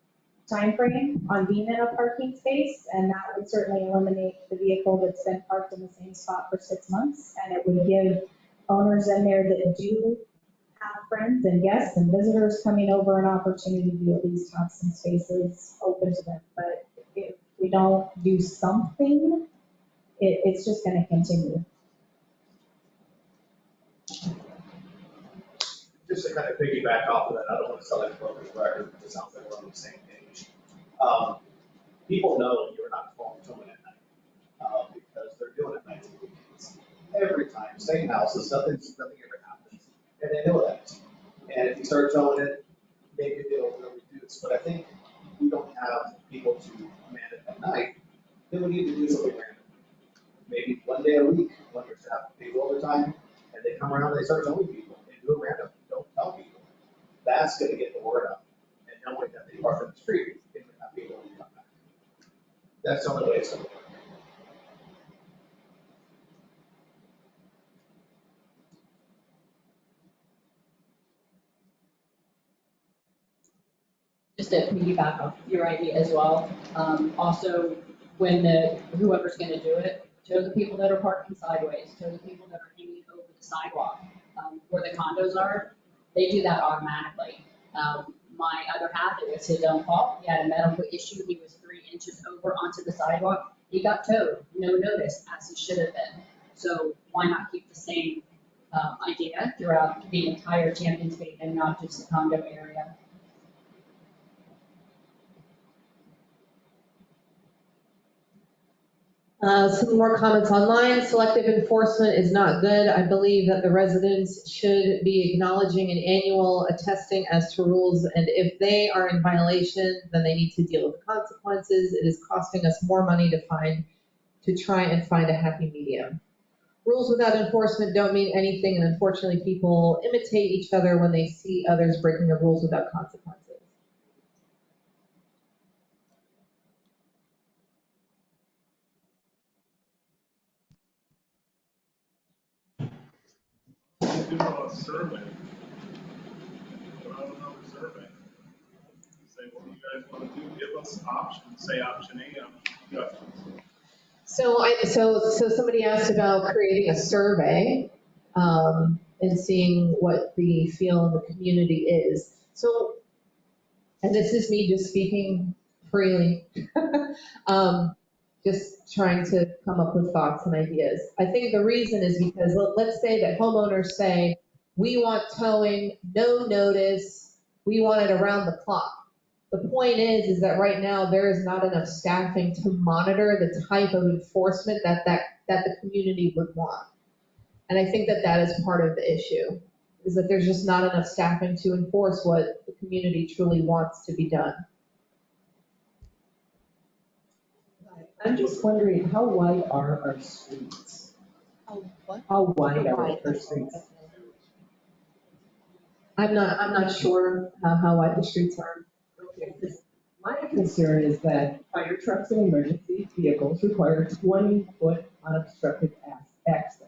time frame on being in a parking space, and that would certainly eliminate the vehicle that's been parked in the same spot for 6 months, and it would give owners in there that do have friends and guests and visitors coming over an opportunity to at least have some spaces open to them. But if we don't do something, it's just going to continue. Just to kind of piggyback off of that, I don't want to sound like a broken record, because it sounds like we're on the same page. People know you're not calling someone at night because they're doing it nights and weekends. Every time, same houses, nothing ever happens, and they know that. And if you start towing it, maybe they'll reduce. But I think if we don't have people to man it at night, then we need to do something random. Maybe one day a week, when there's people all the time, and they come around and they start towing people and do it random. Don't tell people. That's going to get the word out. And knowing that they park on the street, they can have people to come back. That's the only way it's going to work. Just to piggyback off your idea as well. Also, when whoever's going to do it, show the people that are parking sideways, show the people that are hanging over the sidewalk where the condos are. They do that automatically. My other half, it was his own fault. He had a medical issue. He was 3 inches over onto the sidewalk. He got towed, no notice, as he should have been. So why not keep the same idea throughout the entire Champion State and not just the condo area? Some more comments online. Selective enforcement is not good. I believe that the residents should be acknowledging an annual attesting as to rules, and if they are in violation, then they need to deal with the consequences. It is costing us more money to try and find a happy medium. Rules without enforcement don't mean anything, and unfortunately people imitate each other when they see others breaking the rules without consequences. Do a survey. Put out another survey. Say, what do you guys want to do? Give us options. Say option A, option B, option C. So somebody asked about creating a survey and seeing what the feel in the community is. So, and this is me just speaking freely, just trying to come up with thoughts and ideas. I think the reason is because let's say that homeowners say, we want towing, no notice, we want it around the clock. The point is that right now there is not enough staffing to monitor the type of enforcement that the community would want. And I think that is part of the issue, is that there's just not enough staffing to enforce what the community truly wants to be done. I'm just wondering, how wide are our streets? Oh, what? How wide are our streets? I'm not sure how wide the streets are. My concern is that fire trucks and emergency vehicles require 20-foot unobstructed access.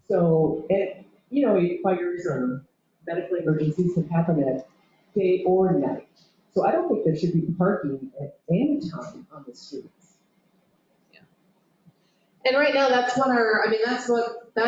So, fires or medical emergencies can happen at day or night. So I don't think there should be parking at any time on the streets. And right now, that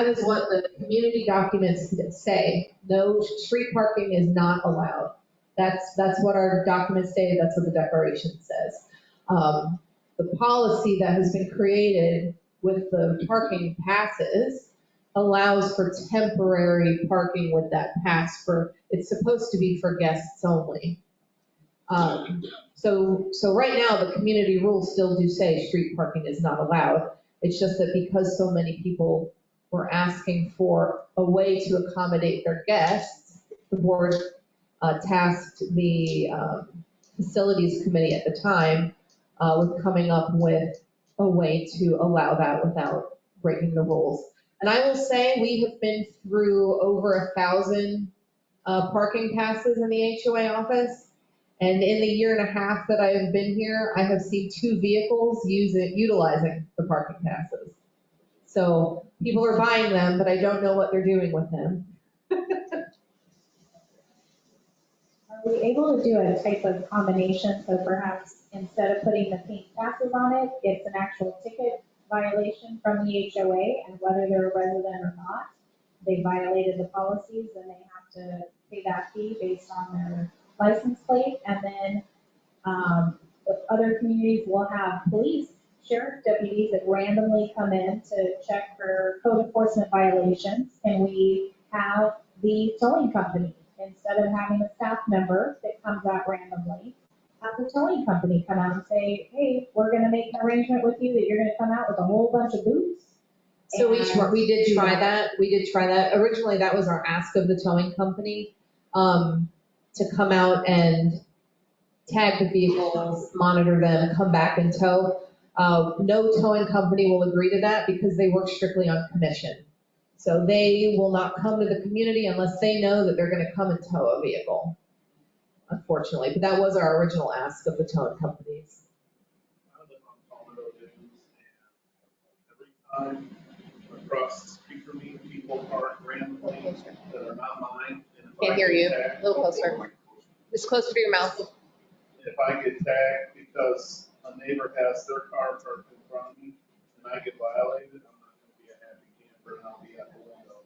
is what the community documents say. No, street parking is not allowed. That's what our documents say, that's what the declaration says. The policy that has been created with the parking passes allows for temporary parking with that pass it's supposed to be for guests only. So right now, the community rules still do say street parking is not allowed. It's just that because so many people were asking for a way to accommodate their guests, the board tasked the facilities committee at the time with coming up with a way to allow that without breaking the rules. And I will say, we have been through over 1,000 parking passes in the HOA office. And in the year and a half that I have been here, I have seen 2 vehicles utilizing the parking passes. So people are buying them, but I don't know what they're doing with them. Are we able to do a type of combination, so perhaps instead of putting the pink passes on it, it's an actual ticket violation from the HOA, and whether they're a resident or not, they violated the policies, and they have to pay that fee based on their license plate, and then other communities will have police, sheriff deputies that randomly come in to check for code enforcement violations, and we have the towing company, instead of having a staff member that comes out randomly, have the towing company come out and say, hey, we're gonna make an arrangement with you that you're gonna come out with a whole bunch of boots. So we did try that. Originally, that was our ask of the towing company, to come out and tag the vehicles, monitor them, come back and tow. No towing company will agree to that because they work strictly on commission. So they will not come to the community unless they know that they're gonna come and tow a vehicle, unfortunately. But that was our original ask of the towing companies. I live on Palmetto Dunes, and every time across the street from me, people park randomly that are not mine. And if Can't I hear get you. tagged- A little closer. Just closer to your mouth. If I get tagged because a neighbor has their car parked in front of me and I get violated, I'm not gonna be a happy camper and I'll be at the window.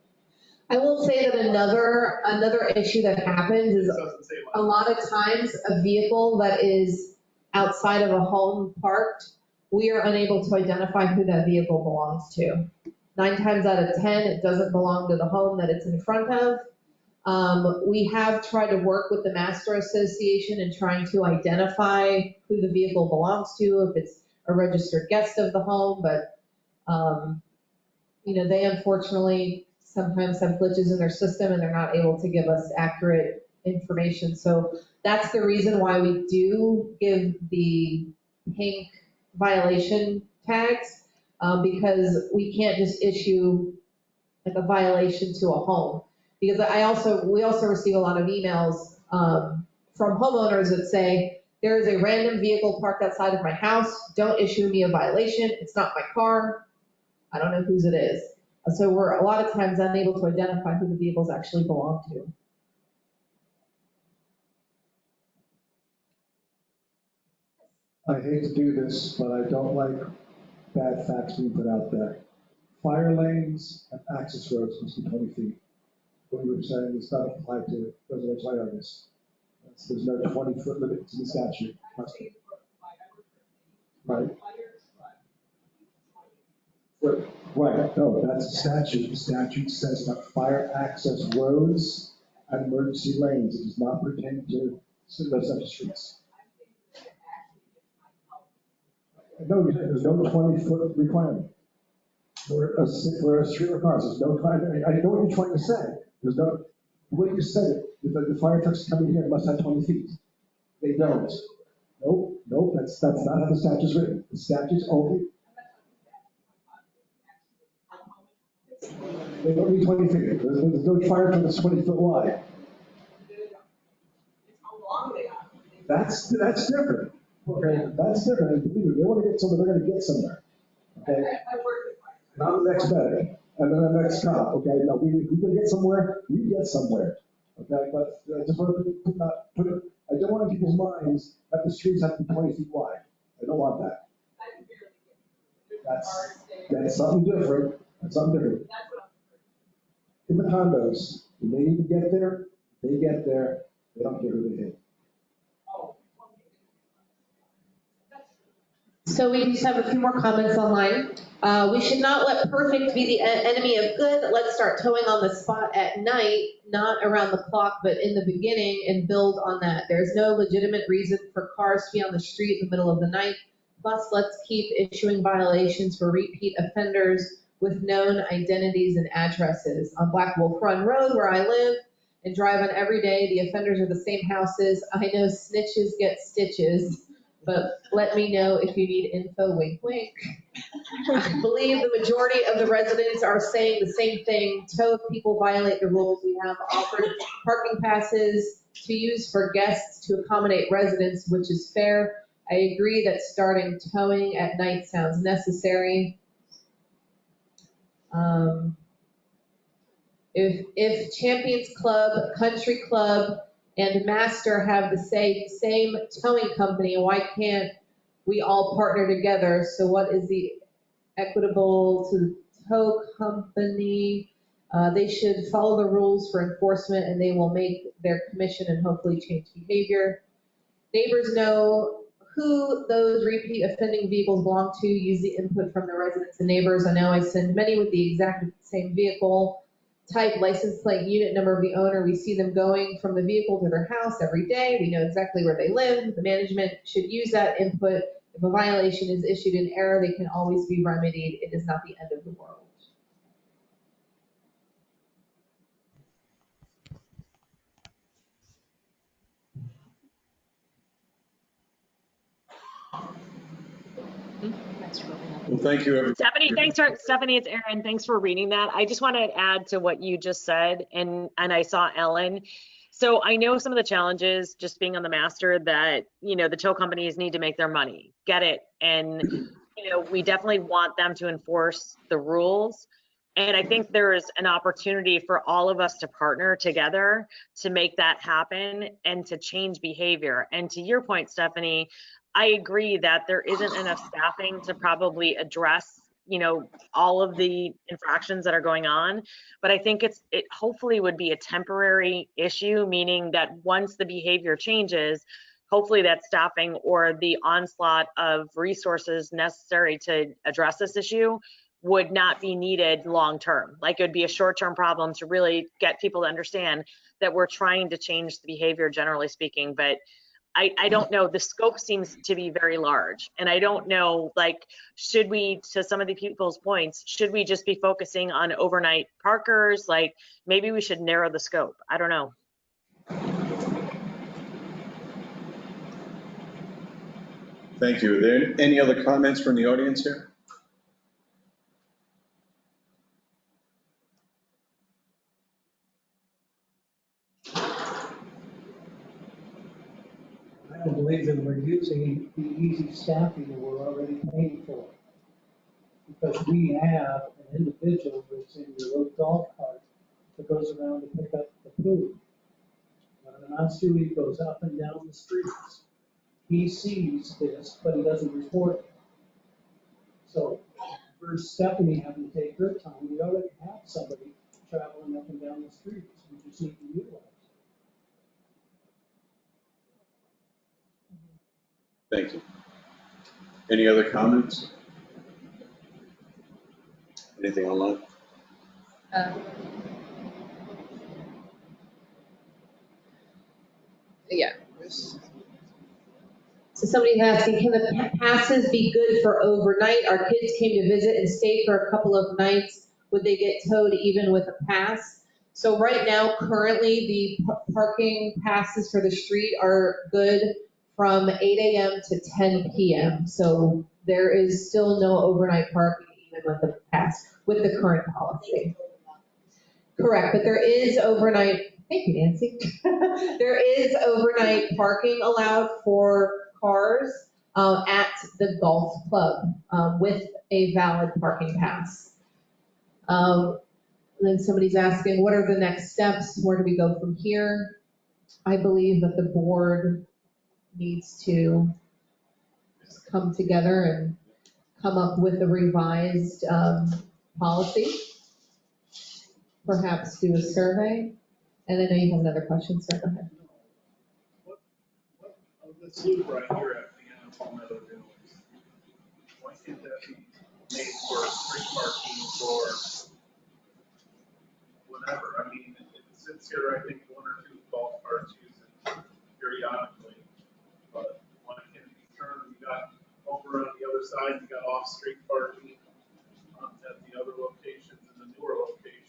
I will say that another issue that happens It is doesn't say a lot of times a vehicle that is outside of a home parked, we are unable to identify who that vehicle belongs to. 9 times out of 10, it doesn't belong to the home that it's in front of. We have tried to work with the Master Association in trying to identify who the vehicle belongs to, if it's a registered guest of the home, but, they unfortunately sometimes have glitches in their system and they're not able to give us accurate information. So that's the reason why we do give the pink violation tags, because we can't just issue like a violation to a home. Because we also receive a lot of emails from homeowners that say, there is a random vehicle parked outside of my house, don't issue me a violation, it's not my car, I don't know whose it is. So we're a lot of times unable to identify who the vehicles actually belong to. I hate to do this, but I don't like bad facts being put out there. Fire lanes and access roads must be 20 feet. What you were saying is not applied to residential areas. So there's no 20-foot limit to the statute. Right. Right, no, that's a statute. The statute says that fire access roads and emergency lanes. It does not pertain to residential streets. No, there's no 20-foot requirement. For a street or cars, there's no, I know what you're trying to say. There's no, the way you said it, the fire trucks coming here must have 20 feet. They don't. Nope, that's not how the statute's written. The statute's only, they don't need 20 feet. There's no fire truck that's 20 foot wide. That's different. Okay, that's different. And believe me, they want to get somewhere, they're gonna get somewhere. Okay? And I'm the next medic, and then the next cop, okay? No, we can get somewhere, we get somewhere. Okay, but I just want to I don't want in people's minds that the streets have to be 20 feet wide. I don't want that. That's something different. That's something different. In the condos, when they need to get there, they get there, they don't get who they hit. So we just have a few more comments online. We should not let perfect be the enemy of good. Let's start towing on the spot at night, not around the clock, but in the beginning, and build on that. There's no legitimate reason for cars to be on the street in the middle of the night. Plus, let's keep issuing violations for repeat offenders with known identities and addresses. On Black Wolf Run Road, where I live and drive on every day, the offenders are the same houses. I know snitches get stitches, but let me know if you need info, wink, wink. I believe the majority of the residents are saying the same thing. Tow if people violate the rules. We have offered parking passes to use for guests to accommodate residents, which is fair. I agree that starting towing at night sounds necessary. If Champions Club, Country Club, and Master have the same towing company, why can't we all partner together? So what is the equitable to the tow company? They should follow the rules for enforcement, and they will make their commission and hopefully change behavior. Neighbors know who those repeat offending vehicles belong to. Use the input from the residents and neighbors. I know I send many with the exact same vehicle type, license plate, unit number of the owner. We see them going from the vehicle to their house every day. We know exactly where they live. The management should use that input. If a violation is issued in error, they can always be remedied. It is not the end of the world. Well, thank you, everybody. Stephanie, it's Erin. Thanks for reading that. I just want to add to what you just said, and I saw Ellen. So I know some of the challenges just being on the master that, the tow companies need to make their money. Get it. And, we definitely want them to enforce the rules. And I think there is an opportunity for all of us to partner together to make that happen and to change behavior. And to your point, Stephanie, I agree that there isn't enough staffing to probably address, all of the infractions that are going on. But I think it hopefully would be a temporary issue, meaning that once the behavior changes, hopefully that staffing or the onslaught of resources necessary to address this issue would not be needed long-term. Like, it would be a short-term problem to really get people to understand that we're trying to change the behavior, generally speaking. But I don't know, the scope seems to be very large. And I don't know, should we, to some of the people's points, should we just be focusing on overnight parkers? Maybe we should narrow the scope. I don't know. Thank you. Are there any other comments from the audience here? I don't believe that we're using the easy staffing that we're already paying for. Because we have an individual that's in your little golf cart that goes around to pick up the food. When an monster goes up and down the streets, he sees this, but he doesn't report it. So for Stephanie having to take her time, we already have somebody traveling up and down the streets. We just need to utilize it. Thank you. Any other comments? Anything online? Yeah. So somebody's asking, can the passes be good for overnight? Our kids came to visit and stayed for a couple of nights. Would they get towed even with a pass? So right now, currently, the parking passes for the street are good from 8 a.m. to 10 p.m. So there is still no overnight parking even with the current policy. Correct, but there is overnight, thank you, Nancy. There is overnight parking allowed for cars at the golf club with a valid parking pass. Then somebody's asking, what are the next steps? Where do we go from here? I believe that the board needs to come together and come up with a revised policy. Perhaps do a survey. And I know you have another question, sir, go ahead. This loop right here at the end of Palmetto Village, why can't that be made for street parking or whatever? I mean, it sits here, I think, one or two golf carts use it periodically, but why can't it be turned? You got over on the other side, you got off-street parking at the other locations and the newer locations.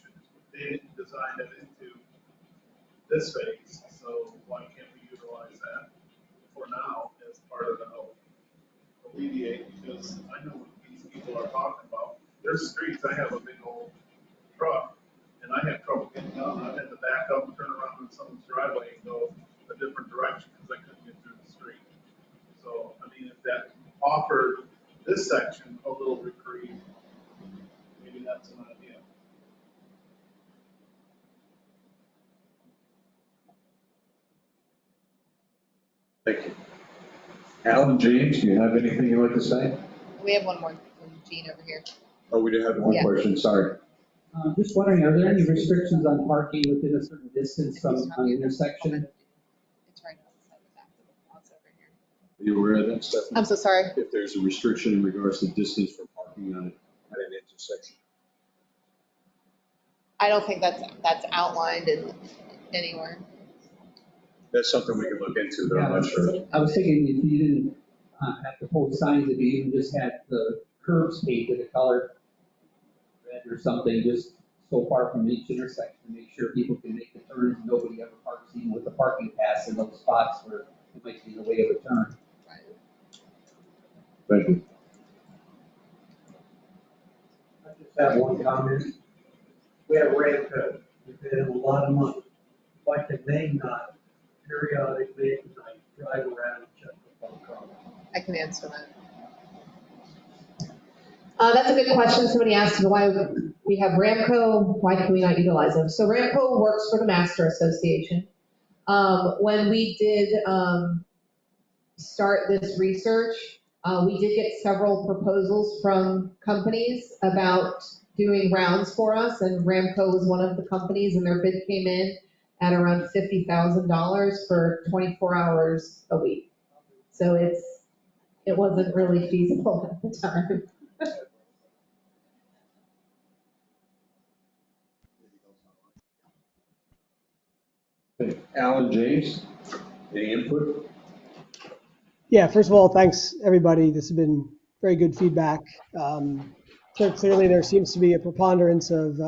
They didn't design it into this phase, so why can't we utilize that for now as part of the help alleviate? Because I know what these people are talking about. There's streets, I have a big old truck, and I have trouble getting down. I've had to back up and turn around in someone's driveway and go a different direction because I couldn't get through the street. So, I mean, if that offered this section a little reprieve, maybe that's an idea. Thank you. Alan, James, do you have anything you'd like to say? We have one more from Gene over here. Oh, we do have one Yeah. question, sorry. Just wondering, are there any restrictions on parking within a certain distance from an intersection? It's right outside the back of the house over here. Are you aware of that, Stephanie? I'm so sorry. If there's a restriction in regards to distance for parking at an intersection? I don't think that's outlined anywhere. That's something we can look into, but I'm not sure. I was thinking if you didn't have to hold signs, if you even just had the curbs painted a color red or something, just so far from each intersection to make sure people can make the turns, nobody ever parks even with the parking pass in those spots where it might be in the way of a turn. Thank you. I just have one comment. We have Ramco, we pay them a lot of money. Why can they not periodically at night drive around and check the phone call? I can answer that. That's a good question. Somebody asked why we have Ramco, why can we not utilize them? So Ramco works for the Master Association. When we did start this research, we did get several proposals from companies about doing rounds for us, and Ramco was one of the companies, and their bid came in at around $50,000 for 24 hours a week. So it wasn't really feasible at the time. Okay. Alan, James, any input? Yeah, first of all, thanks, everybody. This has been very good feedback. So clearly there seems to be a preponderance of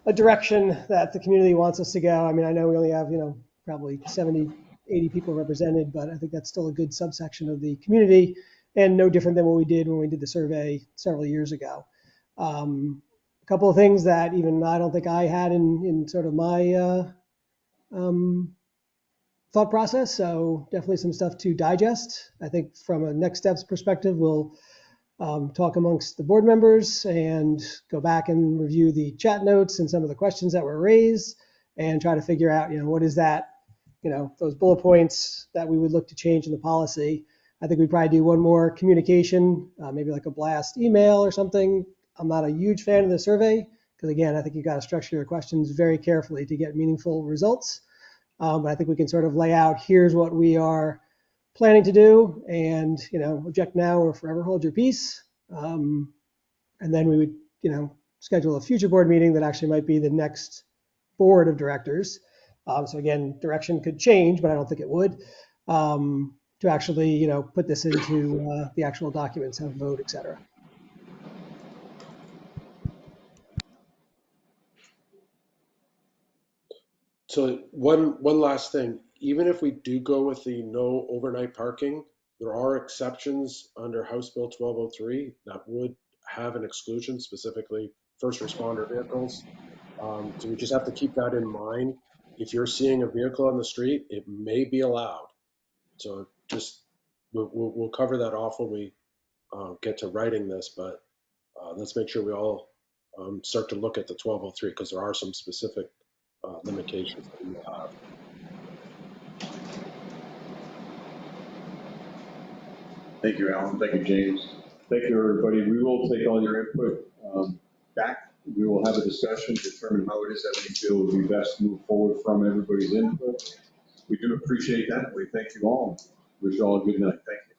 a direction that the community wants us to go. I mean, I know we only have, probably 70, 80 people represented, but I think that's still a good subsection of the community and no different than what we did when we did the survey several years ago. A couple of things that even I don't think I had in sort of my thought process. So definitely some stuff to digest. I think from a next steps perspective, we'll talk amongst the board members and go back and review the chat notes and some of the questions that were raised and try to figure out, what is that, those bullet points that we would look to change in the policy. I think we'd probably do one more communication, maybe like a blast email or something. I'm not a huge fan of the survey because, again, I think you've got to structure your questions very carefully to get meaningful results. But I think we can sort of lay out, here's what we are planning to do, and, object now or forever hold your peace. And then we would, schedule a future board meeting that actually might be the next board of directors. So again, direction could change, but I don't think it would, to actually, put this into the actual documents, have a vote, et cetera. So one last thing, even if we do go with the no overnight parking, there are exceptions under House Bill 1203 that would have an exclusion, specifically first responder vehicles. So we just have to keep that in mind. If you're seeing a vehicle on the street, it may be allowed. So just, we'll cover that off when we get to writing this, but let's make sure we all start to look at the 1203 because there are some specific limitations that we will have. Thank you, Alan. Thank you, James. Thank you, everybody. We will take all your input back. We will have a discussion, determine how it is that we feel would be best to move forward from everybody's input. We do appreciate that. We thank you all. Wish you all a good night. Thank you.